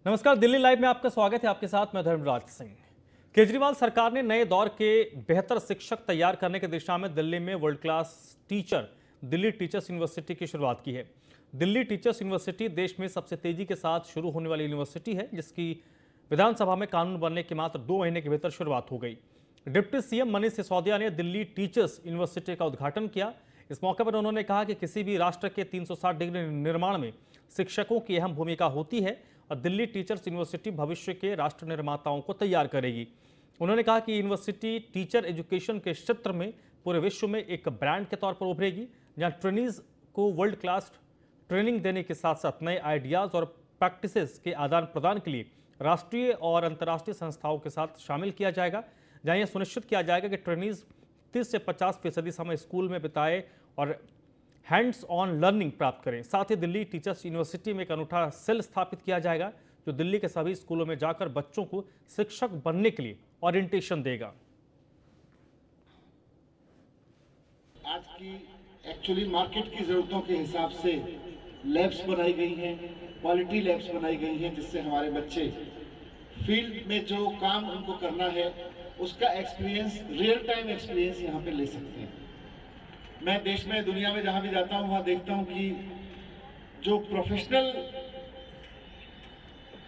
नमस्कार, दिल्ली लाइव में आपका स्वागत है। आपके साथ मैं धर्मराज सिंह। केजरीवाल सरकार ने नए दौर के बेहतर शिक्षक तैयार करने की दिशा में दिल्ली में world class teacher Delhi teachers university की शुरुआत की है। दिल्ली टीचर्स यूनिवर्सिटी देश में सबसे तेजी के साथ शुरू होने वाली यूनिवर्सिटी है, जिसकी विधानसभा में कानून बनने के मात्र 2 महीने के भीतर शुरुआत हो गई। डिप्टी सीएम मनीष सिसोदिया ने दिल्ली टीचर्स यूनिवर्सिटी का उद्घाटन किया। इस मौके पर उन्होंने कहा कि किसी भी राष्ट्र के 360 डिग्री निर्माण में शिक्षकों की अहम भूमिका होती है और दिल्ली टीचर्स यूनिवर्सिटी भविष्य के राष्ट्र निर्माताओं को तैयार करेगी। उन्होंने कहा कि यूनिवर्सिटी टीचर एजुकेशन के क्षेत्र में पूरे विश्व में एक ब्रांड के तौर पर उभरेगी, जहां ट्रेनीज को वर्ल्ड क्लास ट्रेनिंग देने के साथ साथ नए आइडियाज़ और प्रैक्टिसेस के आदान प्रदान के लिए राष्ट्रीय और अंतर्राष्ट्रीय संस्थाओं के साथ शामिल किया जाएगा, जहां यह सुनिश्चित किया जाएगा कि ट्रेनीज 30 से 50% समय स्कूल में बिताए और हैंड्स ऑन लर्निंग प्राप्त करें। साथ ही दिल्ली टीचर्स यूनिवर्सिटी में एक अनूठा सेल स्थापित किया जाएगा, जो दिल्ली के सभी स्कूलों में जाकर बच्चों को शिक्षक बनने के लिए ओरिएंटेशन देगा। आज की एक्चुअली मार्केट की जरूरतों के हिसाब से लैब्स बनाई गई हैं, क्वालिटी लैब्स बनाई गई हैं, जिससे हमारे बच्चे फील्ड में जो काम उनको करना है उसका एक्सपीरियंस, रियल टाइम एक्सपीरियंस यहाँ पे ले सकते हैं। मैं देश में, दुनिया में जहाँ भी जाता हूँ वहाँ देखता हूँ कि जो प्रोफेशनल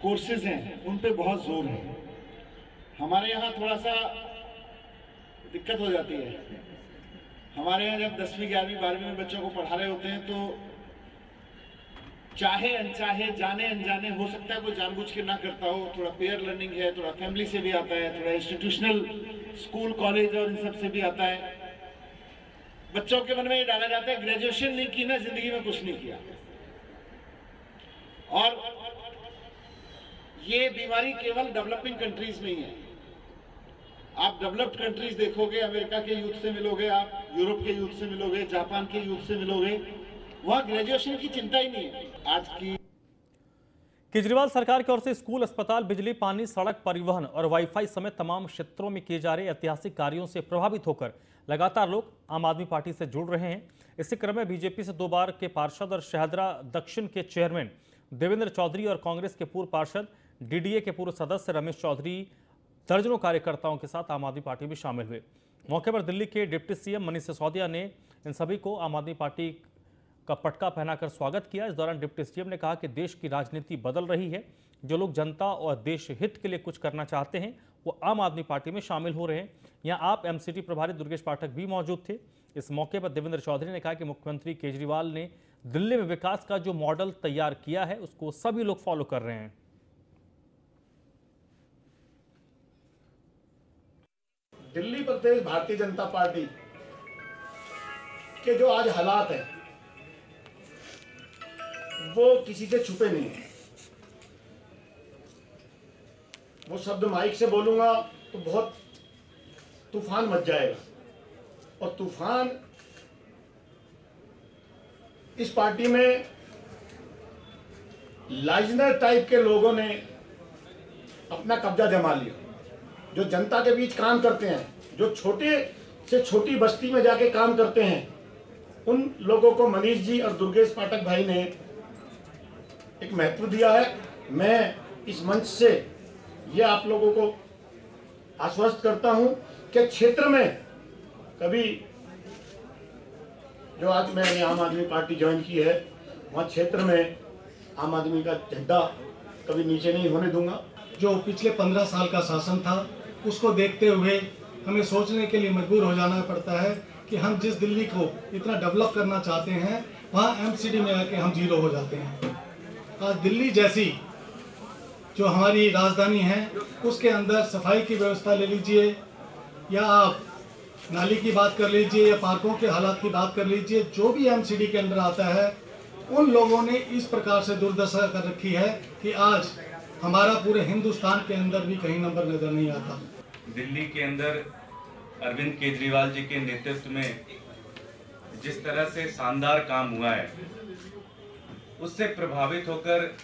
कोर्सेज हैं उन पे बहुत जोर है। हमारे यहाँ थोड़ा सा दिक्कत हो जाती है। हमारे यहाँ जब 10वीं 11वीं 12वीं में बच्चों को पढ़ा रहे होते हैं तो चाहे अनचाहे, जाने अनजाने, हो सकता है कोई जानबूझ के ना करता हो, थोड़ा पेयर लर्निंग है, थोड़ा फैमिली से भी आता है, थोड़ा इंस्टीट्यूशनल स्कूल कॉलेज और इन सब से भी आता है। बच्चों के मन में ये डाला जाता है ग्रेजुएशन नहीं की ना, जिंदगी में कुछ नहीं किया। और ये बीमारी केवल डेवलपिंग कंट्रीज में ही है। आप डेवलप्ड कंट्रीज देखोगे, अमेरिका के यूथ से मिलोगे, आप यूरोप के यूथ से मिलोगे, जापान के यूथ से मिलोगे, वहां ग्रेजुएशन की चिंता ही नहीं है। आज की केजरीवाल सरकार की ओर से स्कूल, अस्पताल, बिजली, पानी, सड़क, परिवहन और वाईफाई समेत तमाम क्षेत्रों में किए जा रहे ऐतिहासिक कार्यों से प्रभावित होकर लगातार लोग आम आदमी पार्टी से जुड़ रहे हैं। इसी क्रम में बीजेपी से 2 बार के पार्षद और शहदरा दक्षिण के चेयरमैन देवेंद्र चौधरी और कांग्रेस के पूर्व पार्षद, डीडीए के पूर्व सदस्य रमेश चौधरी दर्जनों कार्यकर्ताओं के साथ आम आदमी पार्टी में शामिल हुए। मौके पर दिल्ली के डिप्टी सीएम मनीष सिसोदिया ने इन सभी को आम आदमी पार्टी का पटका पहनाकर स्वागत किया। इस दौरान डिप्टी सीएम ने कहा कि देश की राजनीति बदल रही है। जो लोग जनता और देश हित के लिए कुछ करना चाहते हैं वो आम आदमी पार्टी में शामिल हो रहे हैं। यहाँ आप एमसीटी प्रभारी दुर्गेश पाठक भी मौजूद थे। इस मौके पर देवेंद्र चौधरी ने कहा कि मुख्यमंत्री केजरीवाल ने दिल्ली में विकास का जो मॉडल तैयार किया है उसको सभी लोग फॉलो कर रहे हैं। दिल्ली प्रदेश भारतीय जनता पार्टी के जो आज हालात हैं वो किसी से छुपे नहीं है। वो शब्द माइक से बोलूंगा तो बहुत तूफान मच जाएगा, और तूफान इस पार्टी में लाइजनर टाइप के लोगों ने अपना कब्जा जमा लिया। जो जनता के बीच काम करते हैं, जो छोटे से छोटी बस्ती में जाके काम करते हैं, उन लोगों को मनीष जी और दुर्गेश पाठक भाई ने एक महत्व दिया है। मैं इस मंच से ये आप लोगों को आश्वस्त करता हूं कि क्षेत्र में कभी, जो आज मैंने आम आदमी पार्टी ज्वाइन की है, वहाँ क्षेत्र में आम आदमी का झंडा कभी नीचे नहीं होने दूंगा। जो पिछले 15 साल का शासन था उसको देखते हुए हमें सोचने के लिए मजबूर हो जाना पड़ता है कि हम जिस दिल्ली को इतना डेवलप करना चाहते हैं वहाँ एमसीडी में आके हम जीरो हो जाते हैं। आज दिल्ली जैसी जो हमारी राजधानी है उसके अंदर सफाई की व्यवस्था ले लीजिए, या आप नाली की बात कर लीजिए, या पार्कों के हालात की बात कर लीजिए, जो भी एमसीडी के अंदर आता है उन लोगों ने इस प्रकार से दुर्दशा कर रखी है कि आज हमारा पूरे हिंदुस्तान के अंदर भी कहीं नंबर नजर नहीं आता। दिल्ली के अंदर अरविंद केजरीवाल जी के नेतृत्व में जिस तरह से शानदार काम हुआ है, उससे प्रभावित होकर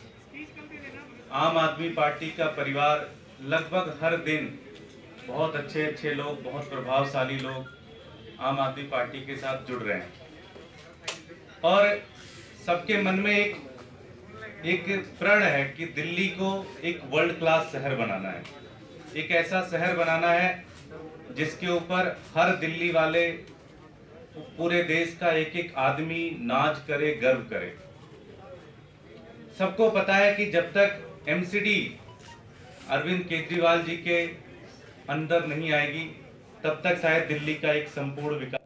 आम आदमी पार्टी का परिवार लगभग हर दिन बहुत अच्छे अच्छे लोग, बहुत प्रभावशाली लोग आम आदमी पार्टी के साथ जुड़ रहे हैं, और सबके मन में एक एक प्रण है कि दिल्ली को एक वर्ल्ड क्लास शहर बनाना है, एक ऐसा शहर बनाना है जिसके ऊपर हर दिल्ली वाले, पूरे देश का एक एक आदमी नाज करे, गर्व करे। सबको पता है कि जब तक एमसीडी अरविंद केजरीवाल जी के अंदर नहीं आएगी तब तक शायद दिल्ली का एक संपूर्ण विकास।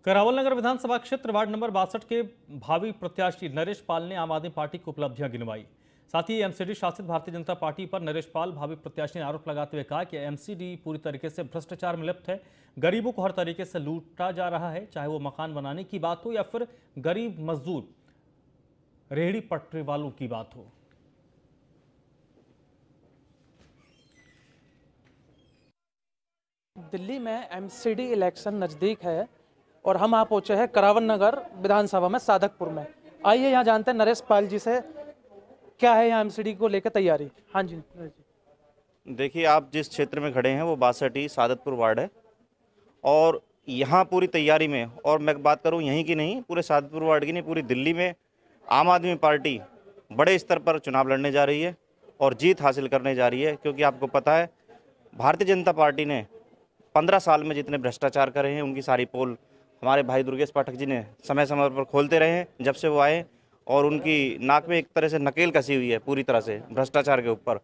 करावल नगर विधानसभा क्षेत्र वार्ड नंबर 62 के भावी प्रत्याशी नरेश पाल ने आम आदमी पार्टी की उपलब्धियां गिनवाई। साथ ही एमसीडी शासित भारतीय जनता पार्टी पर नरेश पाल भावी प्रत्याशी ने आरोप लगाते हुए कहा कि एमसीडी पूरी तरीके से भ्रष्टाचार में लिप्त है, गरीबों को हर तरीके से लूटा जा रहा है, चाहे वो मकान बनाने की बात हो या फिर गरीब मजदूर रेहड़ी पटरी वालों की बात हो। दिल्ली में एमसीडी इलेक्शन नज़दीक है और हम यहाँ पहुँचे हैं करावल नगर विधानसभा में सादकपुर में। आइए यहाँ जानते हैं नरेश पाल जी से क्या है यहाँ एमसीडी को लेकर तैयारी। हाँ जी। देखिए, आप जिस क्षेत्र में खड़े हैं वो 62 सादतपुर वार्ड है और यहाँ पूरी तैयारी में, और मैं बात करूँ यहीं की नहीं, पूरे सादतपुर वार्ड की नहीं, पूरी दिल्ली में आम आदमी पार्टी बड़े स्तर पर चुनाव लड़ने जा रही है और जीत हासिल करने जा रही है। क्योंकि आपको पता है भारतीय जनता पार्टी ने 15 साल में जितने भ्रष्टाचार करे हैं उनकी सारी पोल हमारे भाई दुर्गेश पाठक जी ने समय समय पर खोलते रहे हैं जब से वो आए, और उनकी नाक में एक तरह से नकेल कसी हुई है पूरी तरह से भ्रष्टाचार के ऊपर।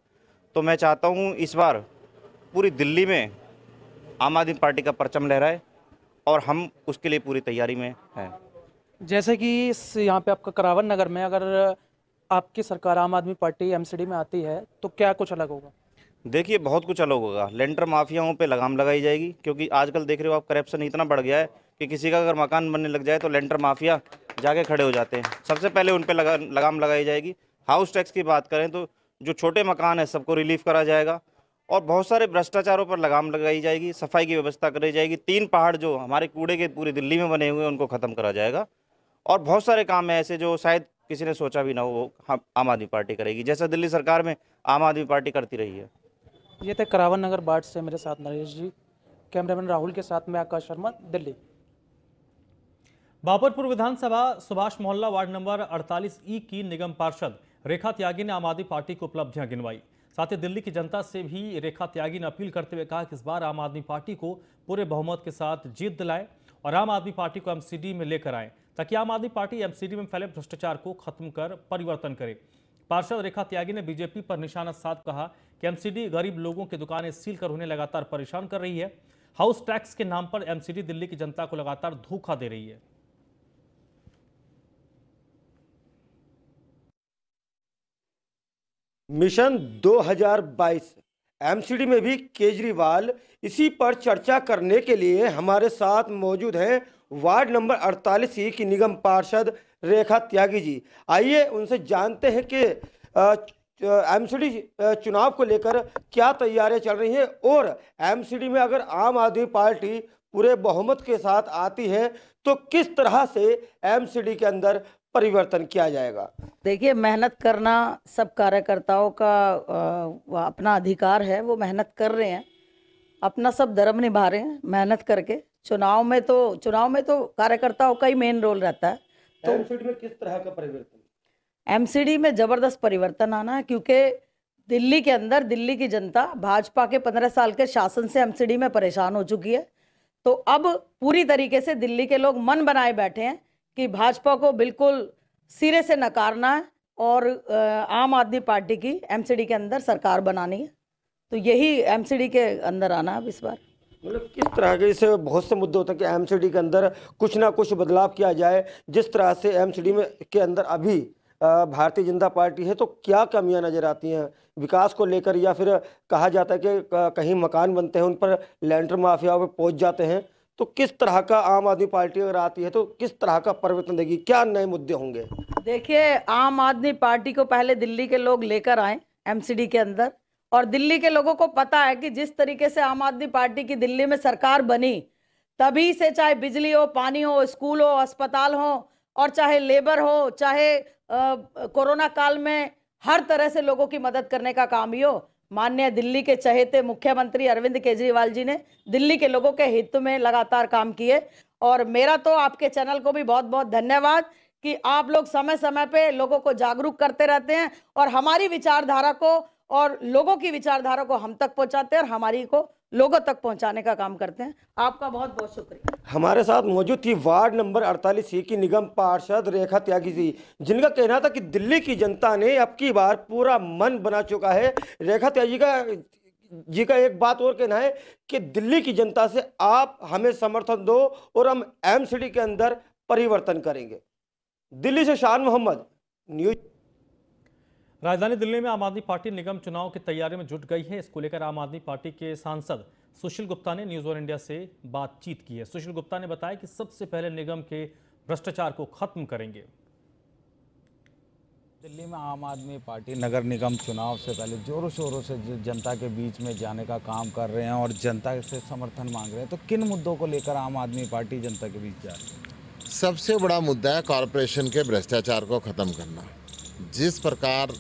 तो मैं चाहता हूँ इस बार पूरी दिल्ली में आम आदमी पार्टी का परचम लहराए और हम उसके लिए पूरी तैयारी में हैं। जैसे कि यहाँ पे आपका करावल नगर में अगर आपकी सरकार आम आदमी पार्टी एमसीडी में आती है तो क्या कुछ अलग होगा? देखिए, बहुत कुछ अलग होगा। लेंटर माफियाओं पे लगाम लगाई जाएगी, क्योंकि आजकल देख रहे हो आप करप्शन इतना बढ़ गया है कि किसी का अगर मकान बनने लग जाए तो लेंटर माफिया जाके खड़े हो जाते हैं। सबसे पहले उन पे लगाम लगाई जाएगी। हाउस टैक्स की बात करें तो जो छोटे मकान है सबको रिलीफ करा जाएगा और बहुत सारे भ्रष्टाचारों पर लगाम लगाई जाएगी। सफाई की व्यवस्था करी जाएगी। 3 पहाड़ जो हमारे कूड़े के पूरी दिल्ली में बने हुए हैं उनको ख़त्म करा जाएगा और बहुत सारे काम है ऐसे जो शायद किसी ने सोचा भी ना हो, वो आम आदमी पार्टी करेगी, जैसा दिल्ली सरकार में आम आदमी पार्टी करती रही है। ये थे करावल नगर वार्ड से मेरे साथ नरेश जी। कैमरामैन राहुल के साथ मैं आकाश शर्मा, दिल्ली। बाबरपुर विधानसभा सुभाष मोहल्ला वार्ड नंबर 48E की निगम पार्षद रेखा त्यागी ने आम आदमी पार्टी की उपलब्धियां गिनवाई। साथ ही दिल्ली की जनता से भी रेखा त्यागी ने अपील करते हुए कहा कि इस बार आम आदमी पार्टी को पूरे बहुमत के साथ जीत दिलाए और आम आदमी पार्टी को एमसीडी में लेकर आए, ताकि आम आदमी पार्टी एमसीडी में फैले भ्रष्टाचार को खत्म कर परिवर्तन करे। पार्षद रेखा त्यागी ने बीजेपी पर निशाना साध कहा कि एमसीडी गरीब लोगों की दुकानें सील कर उन्हें लगातार परेशान कर रही है। हाउस टैक्स के नाम पर एमसीडी दिल्ली की जनता को लगातार धोखा दे रही है। मिशन 2022 एमसीडी में भी केजरीवाल, इसी पर चर्चा करने के लिए हमारे साथ मौजूद हैं वार्ड नंबर 48E की निगम पार्षद रेखा त्यागी जी। आइए उनसे जानते हैं कि एमसीडी चुनाव को लेकर क्या तैयारियां चल रही हैं और एमसीडी में अगर आम आदमी पार्टी पूरे बहुमत के साथ आती है तो किस तरह से एमसीडी के अंदर परिवर्तन किया जाएगा। देखिए, मेहनत करना सब कार्यकर्ताओं का अपना अधिकार है, वो मेहनत कर रहे हैं, अपना सब धर्म निभा रहे हैं मेहनत करके। चुनाव में तो कार्यकर्ताओं का ही मेन रोल रहता है। तो एमसीडी में किस तरह का परिवर्तन? एमसीडी में जबरदस्त परिवर्तन आना है, क्योंकि दिल्ली के अंदर दिल्ली की जनता भाजपा के 15 साल के शासन से एमसीडी में परेशान हो चुकी है। तो अब पूरी तरीके से दिल्ली के लोग मन बनाए बैठे हैं कि भाजपा को बिल्कुल सिरे से नकारना है और आम आदमी पार्टी की एमसीडी के अंदर सरकार बनानी है। तो यही एमसीडी के अंदर आना है इस बार। मतलब किस तरह के, इसे बहुत से मुद्दे होते हैं कि एमसीडी के अंदर कुछ ना कुछ बदलाव किया जाए। जिस तरह से एमसीडी में के अंदर अभी भारतीय जनता पार्टी है, तो क्या कमियां नजर आती हैं विकास को लेकर, या फिर कहा जाता है कि कहीं मकान बनते हैं उन पर लैंडर माफिया पे पहुंच जाते हैं, तो किस तरह का आम आदमी पार्टी अगर आती है तो किस तरह का परिवर्तन देगी, क्या नए मुद्दे होंगे? देखिए, आम आदमी पार्टी को पहले दिल्ली के लोग लेकर आए एमसीडी के अंदर, और दिल्ली के लोगों को पता है कि जिस तरीके से आम आदमी पार्टी की दिल्ली में सरकार बनी, तभी से चाहे बिजली हो, पानी हो, स्कूल हो, अस्पताल हो, और चाहे लेबर हो, चाहे कोरोना काल में हर तरह से लोगों की मदद करने का काम ही हो, माननीय दिल्ली के चहेते मुख्यमंत्री अरविंद केजरीवाल जी ने दिल्ली के लोगों के हित में लगातार काम किए। और मेरा तो आपके चैनल को भी बहुत बहुत धन्यवाद कि आप लोग समय समय पे लोगों को जागरूक करते रहते हैं और हमारी विचारधारा को और लोगों की विचारधारा को हम तक पहुंचाते हैं और हमारी को लोगों तक पहुंचाने का काम करते हैं। आपका बहुत बहुत शुक्रिया। हमारे साथ मौजूद थी वार्ड नंबर 48 की निगम पार्षद रेखा त्यागी जी, जिनका कहना था कि दिल्ली की जनता ने अब की बार पूरा मन बना चुका है। रेखा त्यागी जी का एक बात और कहना है कि दिल्ली की जनता से आप हमें समर्थन दो और हम एमसीडी के अंदर परिवर्तन करेंगे। दिल्ली से शान मोहम्मद, न्यूज। राजधानी दिल्ली में आम आदमी पार्टी निगम चुनाव की तैयारी में जुट गई है। इसको लेकर आम आदमी पार्टी के सांसद सुशील गुप्ता ने न्यूज़ 1 इंडिया से बातचीत की है। सुशील गुप्ता ने बताया कि सबसे पहले निगम के भ्रष्टाचार को खत्म करेंगे। दिल्ली में आम आदमी पार्टी नगर निगम चुनाव से पहले जोरों शोरों से जनता के बीच में जाने का काम कर रहे हैं और जनता से समर्थन मांग रहे हैं। तो किन मुद्दों को लेकर आम आदमी पार्टी जनता के बीच जा रही है? सबसे बड़ा मुद्दा है कॉरपोरेशन के भ्रष्टाचार को ख़त्म करना। जिस प्रकार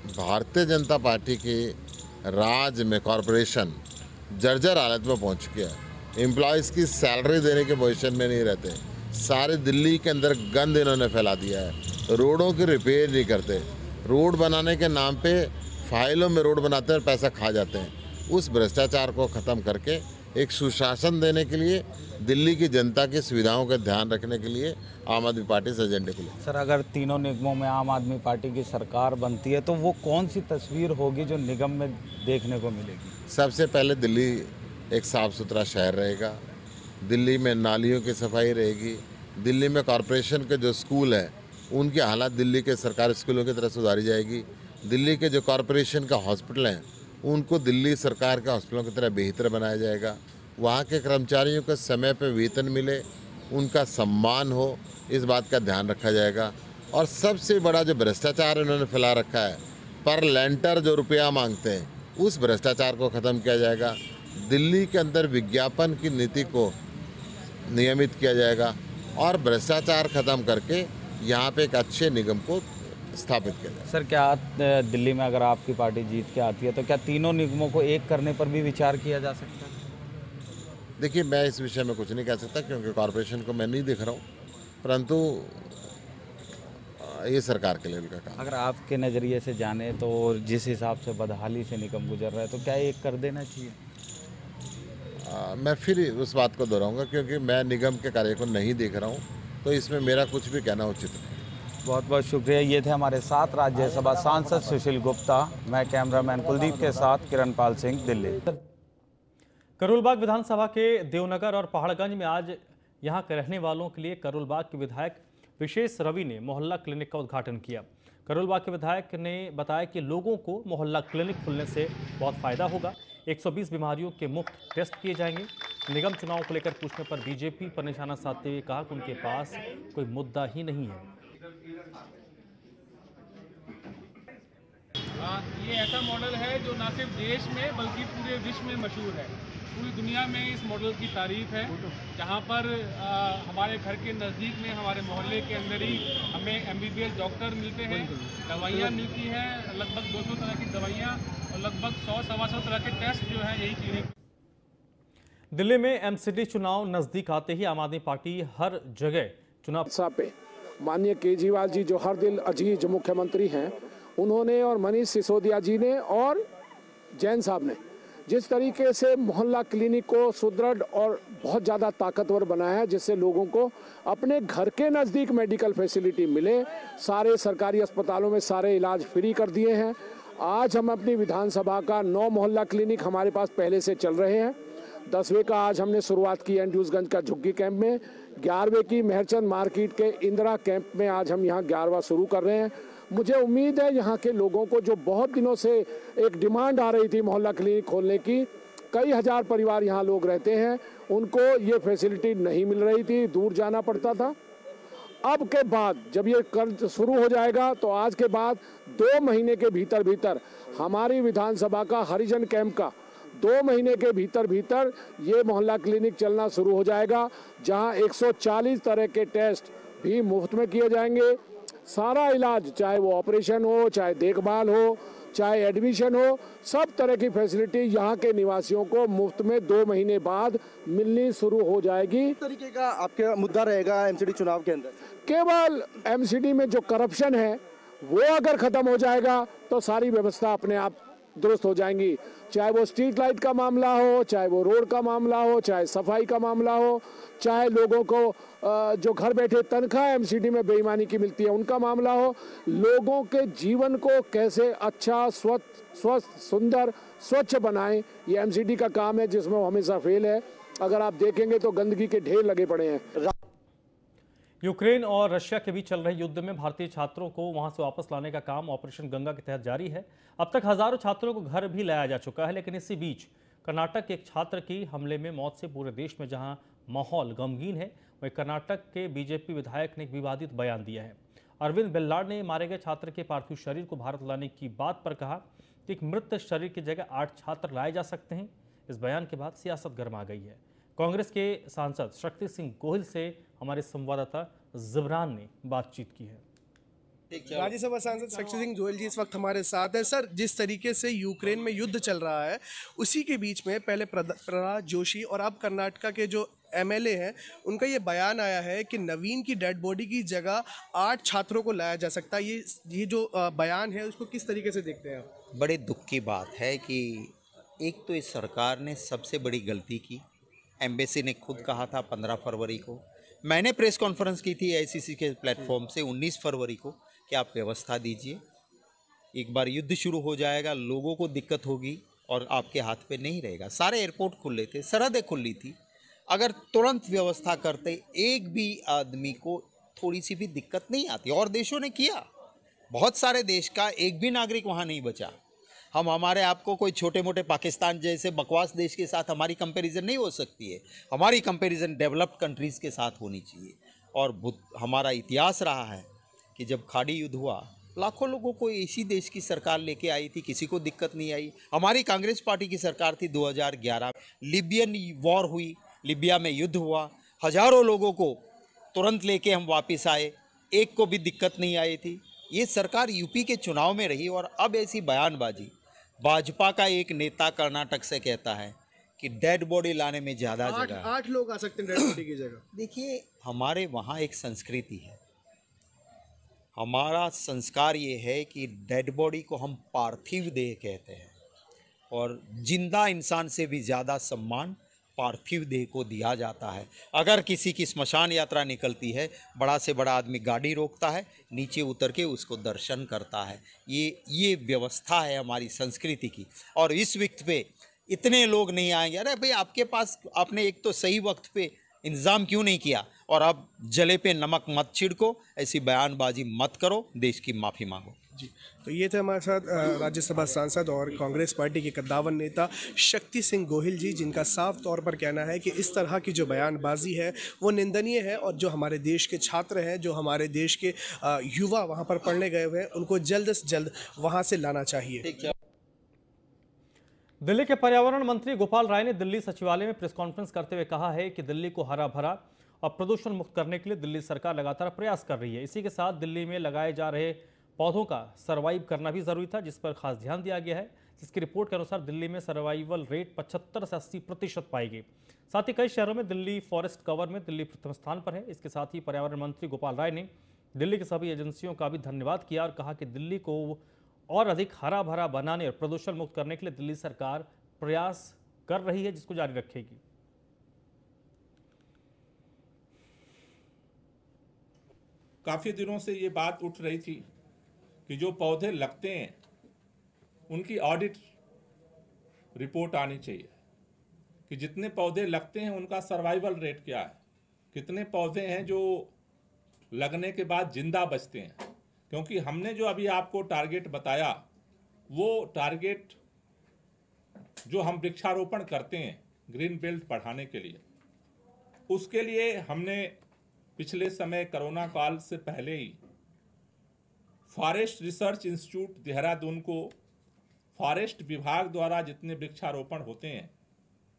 भारतीय जनता पार्टी के राज में कॉरपोरेशन जर्जर हालत में पहुंच चुके हैं, एम्प्लॉयज़ की सैलरी देने के पोजीशन में नहीं रहते, सारे दिल्ली के अंदर गंद इन्होंने फैला दिया है, रोडों की रिपेयर नहीं करते, रोड बनाने के नाम पे फाइलों में रोड बनाते हैं और पैसा खा जाते हैं। उस भ्रष्टाचार को ख़त्म करके एक सुशासन देने के लिए, दिल्ली की जनता की सुविधाओं का ध्यान रखने के लिए आम आदमी पार्टी इस एजेंडे को ले। सर, अगर तीनों निगमों में आम आदमी पार्टी की सरकार बनती है तो वो कौन सी तस्वीर होगी जो निगम में देखने को मिलेगी? सबसे पहले दिल्ली एक साफ़ सुथरा शहर रहेगा, दिल्ली में नालियों की सफाई रहेगी, दिल्ली में कॉरपोरेशन के जो स्कूल हैं उनकी हालत दिल्ली के सरकारी स्कूलों की तरह सुधारी जाएगी, दिल्ली के जो कॉरपोरेशन का हॉस्पिटल हैं उनको दिल्ली सरकार के हॉस्पिटलों की तरह बेहतर बनाया जाएगा, वहाँ के कर्मचारियों को समय पर वेतन मिले, उनका सम्मान हो, इस बात का ध्यान रखा जाएगा। और सबसे बड़ा जो भ्रष्टाचार इन्होंने फैला रखा है, पर लेंटर जो रुपया मांगते हैं, उस भ्रष्टाचार को ख़त्म किया जाएगा। दिल्ली के अंदर विज्ञापन की नीति को नियमित किया जाएगा और भ्रष्टाचार ख़त्म करके यहाँ पे एक अच्छे निगम को स्थापित किया जाए। सर, क्या दिल्ली में अगर आपकी पार्टी जीत के आती है तो क्या तीनों निगमों को एक करने पर भी विचार किया जा सकता है? देखिए, मैं इस विषय में कुछ नहीं कह सकता क्योंकि कॉरपोरेशन को मैं नहीं देख रहा हूँ, परंतु ये सरकार के लेवल का काम। अगर आपके नज़रिए से जाने तो जिस हिसाब से बदहाली से निगम गुजर रहा है तो क्या एक कर देना चाहिए? मैं फिर उस बात को दोहराऊंगा क्योंकि मैं निगम के कार्य को नहीं देख रहा हूँ, तो इसमें मेरा कुछ भी कहना उचित नहीं। बहुत बहुत शुक्रिया। ये थे हमारे साथ राज्यसभा सांसद सुशील गुप्ता। मैं कैमरामैन कुलदीप के साथ किरणपाल सिंह, दिल्ली। करोलबाग विधानसभा के देवनगर और पहाड़गंज में आज यहां के रहने वालों के लिए करोलबाग के विधायक विशेष रवि ने मोहल्ला क्लिनिक का उद्घाटन किया। करोलबाग के विधायक ने बताया कि लोगों को मोहल्ला क्लिनिक खुलने से बहुत फायदा होगा। 120 बीमारियों के मुफ्त टेस्ट किए जाएंगे। निगम चुनाव को लेकर पूछने पर बीजेपी पर निशाना साधते हुए कहा कि उनके पास कोई मुद्दा ही नहीं है। ये ऐसा मॉडल है जो न सिर्फ देश में बल्कि पूरे विश्व में मशहूर है। पूरी दुनिया में इस मॉडल की तारीफ है, जहाँ पर हमारे घर के नज़दीक में, हमारे मोहल्ले के अंदर ही हमें MBBS डॉक्टर मिलते हैं, दवाइयाँ मिलती हैं, लगभग 200 तरह की दवाइयाँ और लगभग 100-125 तरह के टेस्ट जो है यही क्लिनिक। दिल्ली में MCD चुनाव नजदीक आते ही आम आदमी पार्टी हर जगह चुनाव पे माननीय केजरीवाल जी जो हर दिल अजीज मुख्यमंत्री हैं, उन्होंने और मनीष सिसोदिया जी ने और जैन साहब ने जिस तरीके से मोहल्ला क्लिनिक को सुदृढ़ और बहुत ज़्यादा ताकतवर बनाया है, जिससे लोगों को अपने घर के नज़दीक मेडिकल फैसिलिटी मिले, सारे सरकारी अस्पतालों में सारे इलाज फ्री कर दिए हैं। आज हम अपनी विधानसभा का 9 मोहल्ला क्लिनिक हमारे पास पहले से चल रहे हैं। 10वें का आज हमने शुरुआत की एंड्रूसगंज का झुग्गी कैंप में, 11वें की मेहरचंद मार्केट के इंदिरा कैंप में आज हम यहाँ 11वां शुरू कर रहे हैं। मुझे उम्मीद है यहाँ के लोगों को, जो बहुत दिनों से एक डिमांड आ रही थी मोहल्ला क्लिनिक खोलने की, कई हजार परिवार यहाँ लोग रहते हैं, उनको ये फैसिलिटी नहीं मिल रही थी, दूर जाना पड़ता था। अब के बाद जब ये कर्ज शुरू हो जाएगा तो आज के बाद 2 महीने के भीतर भीतर हमारी विधानसभा का हरिजन कैंप का 2 महीने के भीतर भीतर ये मोहल्ला क्लिनिक चलना शुरू हो जाएगा, जहां 140 तरह के टेस्ट भी मुफ्त में किए जाएंगे। सारा इलाज, चाहे वो ऑपरेशन हो, चाहे देखभाल हो, चाहे एडमिशन हो, सब तरह की फैसिलिटी यहाँ के निवासियों को मुफ्त में 2 महीने बाद मिलनी शुरू हो जाएगी। किस तरीके का आपका मुद्दा रहेगा एमसीडी चुनाव के अंदर? केवल एमसीडी में जो करप्शन है वो अगर खत्म हो जाएगा तो सारी व्यवस्था अपने आप दुरुस्त हो जाएंगी। चाहे वो स्ट्रीट लाइट का मामला हो, चाहे वो रोड का मामला हो, चाहे सफाई का मामला हो, चाहे लोगों को जो घर बैठे तनख्वाह एमसीडी में बेईमानी की मिलती है उनका मामला हो, लोगों के जीवन को कैसे अच्छा, स्वस्थ, सुंदर, स्वच्छ बनाएं, ये एमसीडी का काम है जिसमें वो हमेशा फेल है। अगर आप देखेंगे तो गंदगी के ढेर लगे पड़े हैं। यूक्रेन और रशिया के बीच चल रहे युद्ध में भारतीय छात्रों को वहां से वापस लाने का काम ऑपरेशन गंगा के तहत जारी है। अब तक हजारों छात्रों को घर भी लाया जा चुका है, लेकिन इसी बीच कर्नाटक के एक छात्र की हमले में मौत से पूरे देश में जहां माहौल गमगीन है, वहीं कर्नाटक के बीजेपी विधायक ने एक विवादित बयान दिया है। अरविंद बेल्लाड ने मारे गए छात्र के पार्थिव शरीर को भारत लाने की बात पर कहा कि एक मृत शरीर की जगह 8 छात्र लाए जा सकते हैं। इस बयान के बाद सियासत गर्मा गई है। कांग्रेस के सांसद शक्ति सिंह गोहिल से हमारे संवाददाता जिब्रान ने बातचीत की है। राज्यसभा सांसद शक्ति सिंह गोहिल जी इस वक्त हमारे साथ है। सर, जिस तरीके से यूक्रेन में युद्ध चल रहा है उसी के बीच में पहले प्रहलाद जोशी और अब कर्नाटका के जो एमएलए हैं उनका ये बयान आया है कि नवीन की डेड बॉडी की जगह 8 छात्रों को लाया जा सकता है। ये जो बयान है उसको किस तरीके से देखते हैं आप? बड़े दुख की बात है कि एक तो इस सरकार ने सबसे बड़ी गलती की। एम्बेसी ने खुद कहा था 15 फरवरी को, मैंने प्रेस कॉन्फ्रेंस की थी आईसीसी के प्लेटफॉर्म से 19 फरवरी को कि आप व्यवस्था दीजिए, एक बार युद्ध शुरू हो जाएगा, लोगों को दिक्कत होगी और आपके हाथ पे नहीं रहेगा। सारे एयरपोर्ट खुले थे, सरहदें खुली थी, अगर तुरंत व्यवस्था करते एक भी आदमी को थोड़ी सी भी दिक्कत नहीं आती। और देशों ने किया, बहुत सारे देश का एक भी नागरिक वहाँ नहीं बचा। हम हमारे आप को कोई छोटे मोटे पाकिस्तान जैसे बकवास देश के साथ हमारी कंपैरिजन नहीं हो सकती है। हमारी कंपैरिजन डेवलप्ड कंट्रीज़ के साथ होनी चाहिए। और हमारा इतिहास रहा है कि जब खाड़ी युद्ध हुआ लाखों लोगों को इसी देश की सरकार लेके आई थी, किसी को दिक्कत नहीं आई। हमारी कांग्रेस पार्टी की सरकार थी 2011 लिबियन वॉर हुई, लिबिया में युद्ध हुआ, हजारों लोगों को तुरंत लेके हम वापस आए, एक को भी दिक्कत नहीं आई थी। ये सरकार यूपी के चुनाव में रही और अब ऐसी बयानबाजी। भाजपा का एक नेता कर्नाटक से कहता है कि डेड बॉडी लाने में ज़्यादा जगह है। 8 लोग आ सकते हैं डेड बॉडी की जगह। देखिए, हमारे वहाँ एक संस्कृति है, हमारा संस्कार ये है कि डेड बॉडी को हम पार्थिव देह कहते हैं और जिंदा इंसान से भी ज़्यादा सम्मान पार्थिव देह को दिया जाता है। अगर किसी की स्मशान यात्रा निकलती है, बड़ा से बड़ा आदमी गाड़ी रोकता है, नीचे उतर के उसको दर्शन करता है। ये व्यवस्था है हमारी संस्कृति की। और इस वक्त पे इतने लोग नहीं आएंगे, अरे भाई आपके पास आपने एक तो सही वक्त पे इंतज़ाम क्यों नहीं किया, और अब जले पे नमक मत छिड़को, ऐसी बयानबाजी मत करो, देश की माफ़ी मांगो। जी, तो ये थे हमारे साथ राज्यसभा सांसद और कांग्रेस पार्टी के कद्दावर नेता शक्ति सिंह गोहिल जी, जिनका साफ तौर पर कहना है कि इस तरह की जो बयानबाजी है वो निंदनीय है और जो हमारे देश के छात्र हैं, जो हमारे देश के युवा वहाँ पर पढ़ने गए हुए हैं, उनको जल्द से जल्द वहाँ से लाना चाहिए। दिल्ली के पर्यावरण मंत्री गोपाल राय ने दिल्ली सचिवालय में प्रेस कॉन्फ्रेंस करते हुए कहा है कि दिल्ली को हरा भरा और प्रदूषण मुक्त करने के लिए दिल्ली सरकार लगातार प्रयास कर रही है। इसी के साथ दिल्ली में लगाए जा रहे पौधों का सर्वाइव करना भी जरूरी था, जिस पर खास ध्यान दिया गया है, जिसकी रिपोर्ट के अनुसार दिल्ली में सर्वाइवल रेट 75 से 80% पाएगी। साथ ही कई शहरों में दिल्ली फॉरेस्ट कवर में दिल्ली प्रथम स्थान पर है। इसके साथ ही पर्यावरण मंत्री गोपाल राय ने दिल्ली की सभी एजेंसियों का भी धन्यवाद किया और कहा कि दिल्ली को और अधिक हरा भरा बनाने और प्रदूषण मुक्त करने के लिए दिल्ली सरकार प्रयास कर रही है, जिसको जारी रखेगी। काफ़ी दिनों से ये बात उठ रही थी कि जो पौधे लगते हैं उनकी ऑडिट रिपोर्ट आनी चाहिए कि जितने पौधे लगते हैं उनका सर्वाइवल रेट क्या है, कितने पौधे हैं जो लगने के बाद जिंदा बचते हैं। क्योंकि हमने जो अभी आपको टारगेट बताया वो टारगेट जो हम वृक्षारोपण करते हैं ग्रीन बेल्ट बढ़ाने के लिए, उसके लिए हमने पिछले समय कोरोना काल से पहले ही फॉरेस्ट रिसर्च इंस्टीट्यूट देहरादून को फॉरेस्ट विभाग द्वारा जितने वृक्षारोपण होते हैं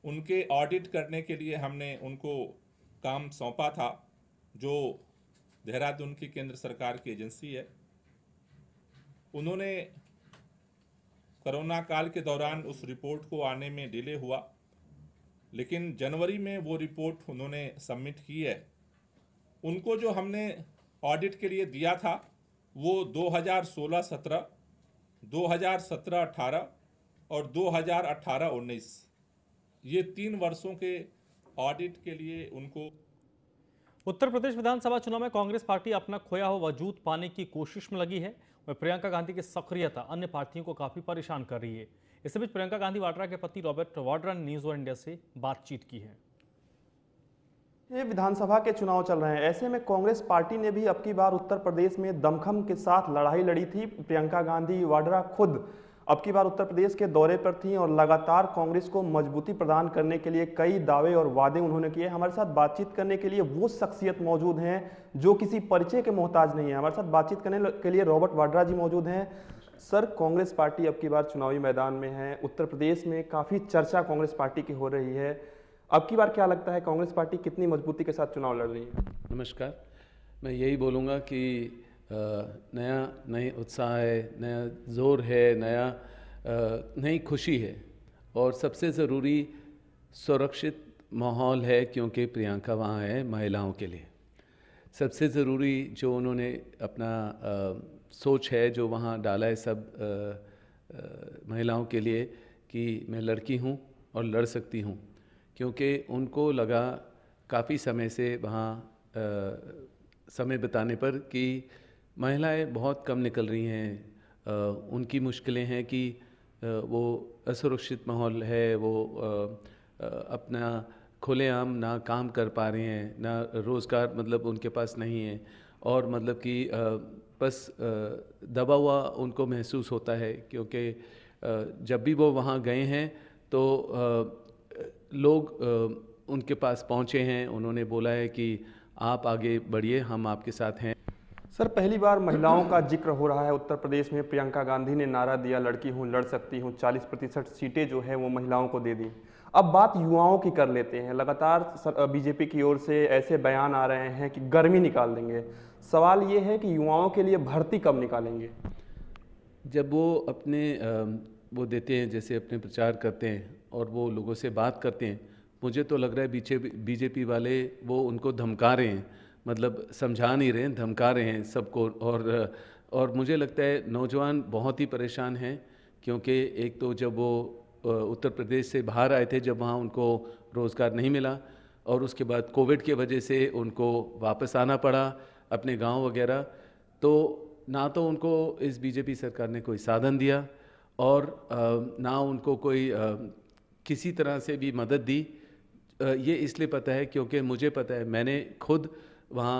उनके ऑडिट करने के लिए हमने उनको काम सौंपा था, जो देहरादून की केंद्र सरकार की एजेंसी है। उन्होंने कोरोना काल के दौरान उस रिपोर्ट को आने में डिले हुआ, लेकिन जनवरी में वो रिपोर्ट उन्होंने सबमिट की है। उनको जो हमने ऑडिट के लिए दिया था वो 2016-17, 2017-18 और 2018-19 ये 3 वर्षों के ऑडिट के लिए उनको। उत्तर प्रदेश विधानसभा चुनाव में कांग्रेस पार्टी अपना खोया हुआ वजूद पाने की कोशिश में लगी है। वह प्रियंका गांधी की सक्रियता अन्य पार्टियों को काफी परेशान कर रही है। इस बीच प्रियंका गांधी वाड्रा के पति रॉबर्ट वाड्रा ने न्यूज़ वन इंडिया से बातचीत की है। ये विधानसभा के चुनाव चल रहे हैं, ऐसे में कांग्रेस पार्टी ने भी अब की बार उत्तर प्रदेश में दमखम के साथ लड़ाई लड़ी थी। प्रियंका गांधी वाड्रा खुद अब की बार उत्तर प्रदेश के दौरे पर थी और लगातार कांग्रेस को मजबूती प्रदान करने के लिए कई दावे और वादे उन्होंने किए। हमारे साथ बातचीत करने के लिए वो शख्सियत मौजूद हैं जो किसी परिचय के मोहताज नहीं है। हमारे साथ बातचीत करने के लिए रॉबर्ट वाड्रा जी मौजूद हैं। सर, कांग्रेस पार्टी अब की बार चुनावी मैदान में है, उत्तर प्रदेश में काफ़ी चर्चा कांग्रेस पार्टी की हो रही है। अब की बार क्या लगता है कांग्रेस पार्टी कितनी मजबूती के साथ चुनाव लड़ रही है? नमस्कार, मैं यही बोलूँगा कि नई उत्साह है, नया जोर है, नई खुशी है और सबसे ज़रूरी सुरक्षित माहौल है, क्योंकि प्रियंका वहाँ है महिलाओं के लिए। सबसे ज़रूरी जो उन्होंने अपना सोच है जो वहाँ डाला है सब महिलाओं के लिए कि मैं लड़की हूँ और लड़ सकती हूँ, क्योंकि उनको लगा काफ़ी समय से वहाँ समय बिताने पर कि महिलाएं बहुत कम निकल रही हैं। उनकी मुश्किलें हैं कि वो असुरक्षित माहौल है, वो अपना खुलेआम ना काम कर पा रहे हैं, ना रोज़गार मतलब उनके पास नहीं है और मतलब कि बस दबा हुआ उनको महसूस होता है, क्योंकि जब भी वो वहाँ गए हैं तो लोग उनके पास पहुँचे हैं, उन्होंने बोला है कि आप आगे बढ़िए, हम आपके साथ हैं। सर, पहली बार महिलाओं का जिक्र हो रहा है उत्तर प्रदेश में। प्रियंका गांधी ने नारा दिया लड़की हूँ लड़ सकती हूँ, 40% सीटें जो है वो महिलाओं को दे दी। अब बात युवाओं की कर लेते हैं। लगातार बीजेपी की ओर से ऐसे बयान आ रहे हैं कि गर्मी निकाल देंगे। सवाल ये है कि युवाओं के लिए भर्ती कब निकालेंगे? जब वो अपने वो देते हैं, जैसे अपने प्रचार करते हैं और वो लोगों से बात करते हैं, मुझे तो लग रहा है बीजेपी वाले वो उनको धमका रहे हैं, मतलब समझा नहीं रहे हैं, धमका रहे हैं सबको। और मुझे लगता है नौजवान बहुत ही परेशान हैं, क्योंकि एक तो जब वो उत्तर प्रदेश से बाहर आए थे, जब वहाँ उनको रोज़गार नहीं मिला और उसके बाद कोविड के वजह से उनको वापस आना पड़ा अपने गांव वगैरह, तो ना तो उनको इस बीजेपी सरकार ने कोई साधन दिया और ना उनको कोई किसी तरह से भी मदद दी। ये इसलिए पता है क्योंकि मुझे पता है, मैंने खुद वहाँ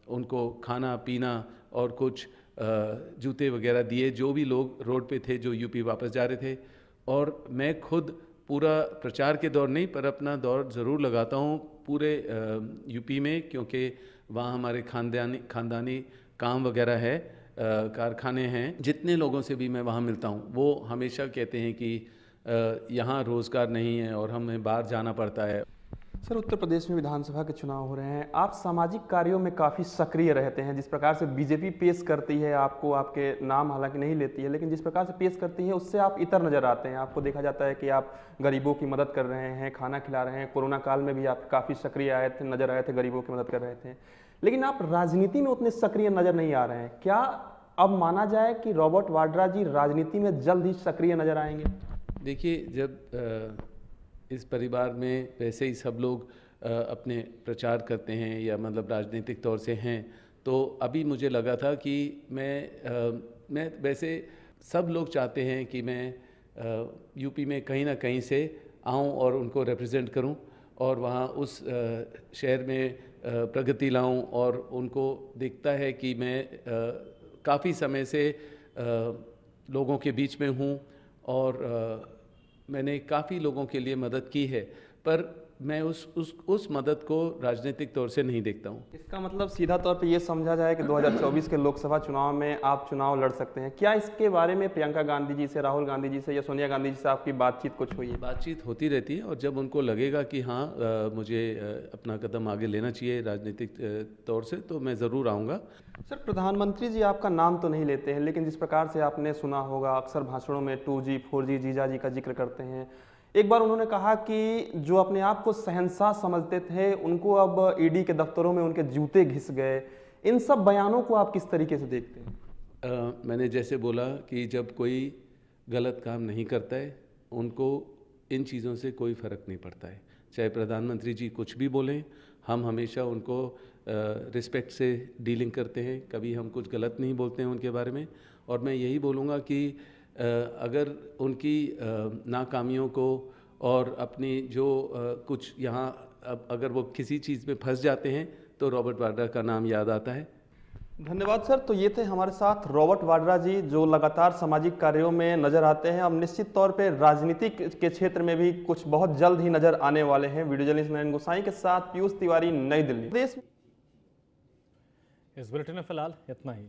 उनको खाना पीना और कुछ जूते वगैरह दिए, जो भी लोग रोड पे थे जो यूपी वापस जा रहे थे। और मैं खुद पूरा प्रचार के दौर नहीं पर अपना दौर ज़रूर लगाता हूँ पूरे यूपी में, क्योंकि वहाँ हमारे ख़ानदानी काम वगैरह है, कारखाने हैं। जितने लोगों से भी मैं वहाँ मिलता हूँ वो हमेशा कहते हैं कि यहाँ रोज़गार नहीं है और हमें बाहर जाना पड़ता है। सर, उत्तर प्रदेश में विधानसभा के चुनाव हो रहे हैं, आप सामाजिक कार्यों में काफ़ी सक्रिय रहते हैं। जिस प्रकार से बीजेपी पेश करती है आपको, आपके नाम हालांकि नहीं लेती है, लेकिन जिस प्रकार से पेश करती है उससे आप इतर नज़र आते हैं। आपको देखा जाता है कि आप गरीबों की मदद कर रहे हैं, खाना खिला रहे हैं। कोरोना काल में भी आप काफ़ी सक्रिय नज़र आए थे, गरीबों की मदद कर रहे थे, लेकिन आप राजनीति में उतने सक्रिय नज़र नहीं आ रहे हैं। क्या अब माना जाए कि रॉबर्ट वाड्रा जी राजनीति में जल्द ही सक्रिय नज़र आएंगे? देखिए, जब इस परिवार में वैसे ही सब लोग अपने प्रचार करते हैं या मतलब राजनीतिक तौर से हैं, तो अभी मुझे लगा था कि मैं वैसे सब लोग चाहते हैं कि मैं यूपी में कहीं ना कहीं से आऊं और उनको रिप्रेजेंट करूं और वहाँ उस शहर में प्रगति लाऊं, और उनको दिखता है कि मैं काफ़ी समय से लोगों के बीच में हूँ और मैंने काफ़ी लोगों के लिए मदद की है। पर मैं उस मदद को राजनीतिक तौर से नहीं देखता हूँ। इसका मतलब सीधा तौर पे ये समझा जाए कि 2024 के लोकसभा चुनाव में आप चुनाव लड़ सकते हैं। क्या इसके बारे में प्रियंका गांधी जी से, राहुल गांधी जी से या सोनिया गांधी जी से आपकी बातचीत कुछ हुई है? बातचीत होती रहती है और जब उनको लगेगा कि हाँ मुझे अपना कदम आगे लेना चाहिए राजनीतिक तौर से, तो मैं ज़रूर आऊँगा। सर, प्रधानमंत्री जी आपका नाम तो नहीं लेते हैं, लेकिन जिस प्रकार से आपने सुना होगा अक्सर भाषणों में 2G 4G जीजा जी का जिक्र करते हैं। एक बार उन्होंने कहा कि जो अपने आप को शहंशाह समझते थे उनको अब ईडी के दफ्तरों में उनके जूते घिस गए। इन सब बयानों को आप किस तरीके से देखते हैं? मैंने जैसे बोला कि जब कोई गलत काम नहीं करता है उनको इन चीज़ों से कोई फ़र्क नहीं पड़ता है। चाहे प्रधानमंत्री जी कुछ भी बोलें, हम हमेशा उनको रिस्पेक्ट से डीलिंग करते हैं, कभी हम कुछ गलत नहीं बोलते हैं उनके बारे में। और मैं यही बोलूँगा कि अगर उनकी नाकामियों को और अपनी जो कुछ यहाँ अगर वो किसी चीज़ में फंस जाते हैं तो रॉबर्ट वाड्रा का नाम याद आता है। धन्यवाद सर। तो ये थे हमारे साथ रॉबर्ट वाड्रा जी, जो लगातार सामाजिक कार्यों में नजर आते हैं। अब निश्चित तौर पे राजनीति के क्षेत्र में भी कुछ बहुत जल्द ही नजर आने वाले हैं। वीडियो जर्नलिस्ट नयन गोसाई के साथ पीयूष तिवारी, नई दिल्ली। इस बुलेटिन में फिलहाल इतना ही।